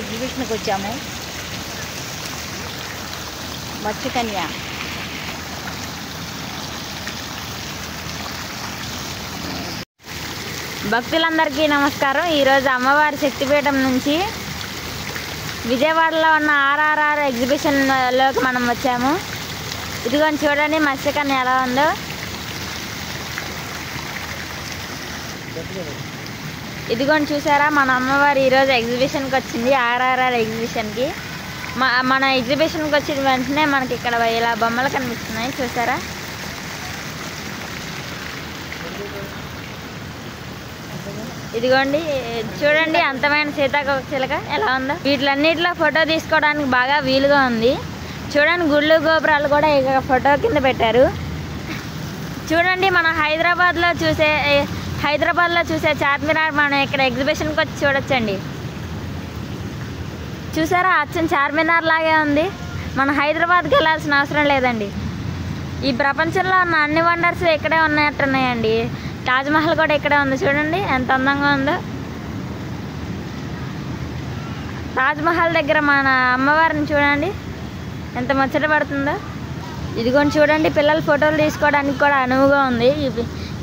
ఎగ్జిబిషన్కి వచ్చాము. మత్స్యకన్య భక్తులందరికీ నమస్కారం. ఈరోజు అమ్మవారి శక్తిపీఠం నుంచి విజయవాడలో ఉన్న ఆర్ఆర్ఆర్ ఎగ్జిబిషన్లోకి మనం వచ్చాము. ఇదిగోని చూడండి మత్స్యకన్య ఎలా ఉందో. ఇదిగోని చూసారా, మన అమ్మవారు ఈరోజు ఎగ్జిబిషన్కి వచ్చింది, ఆర్ఆర్ఆర్ ఎగ్జిబిషన్కి. మన ఎగ్జిబిషన్కి వచ్చిన వెంటనే మనకి ఇక్కడ ఇలా బొమ్మలు కనిపిస్తున్నాయి, చూసారా. ఇదిగోండి చూడండి, అందమైన సీతాకోకచిలుక ఎలా ఉందో. వీటిలన్నిటిలో ఫోటో తీసుకోవడానికి బాగా వీలుగా ఉంది. చూడండి, గుళ్ళు గోపురాలు కూడా ఇక ఫోటో కింద పెట్టారు. చూడండి, మన హైదరాబాద్లో చూసే చార్మినార్ మనం ఇక్కడ ఎగ్జిబిషన్కి వచ్చి చూడొచ్చండి. చూసారా, అచ్చం చార్మినార్ లాగే ఉంది. మన హైదరాబాద్కి వెళ్ళాల్సిన అవసరం లేదండి. ఈ ప్రపంచంలో ఉన్న అన్ని వండర్స్ ఇక్కడే ఉన్నట్టున్నాయండి. తాజ్మహల్ కూడా ఇక్కడే ఉంది, చూడండి ఎంత అందంగా ఉందో. తాజ్మహల్ దగ్గర మన అమ్మవారిని చూడండి ఎంత ముచ్చట పడుతుందో. ఇదిగోని చూడండి, పిల్లలు ఫోటోలు తీసుకోవడానికి కూడా అనువుగా ఉంది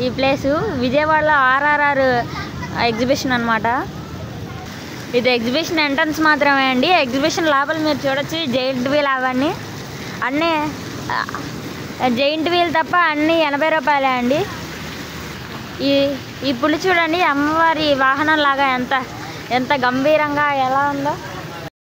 ఈ ప్లేసు. విజయవాడలో ఆర్ఆర్ఆర్ ఎగ్జిబిషన్ అనమాట. ఇది ఎగ్జిబిషన్ ఎంట్రన్స్ మాత్రమే అండి. ఎగ్జిబిషన్ లోపల మీరు చూడొచ్చు జైంట్ వీల్ అవన్నీ. అన్నీ జైంట్ వీల్ తప్ప అన్నీ 80 రూపాయలే అండి. ఈ పులి చూడండి, అమ్మవారి వాహనం లాగా ఎంత గంభీరంగా ఎలా ఉందో.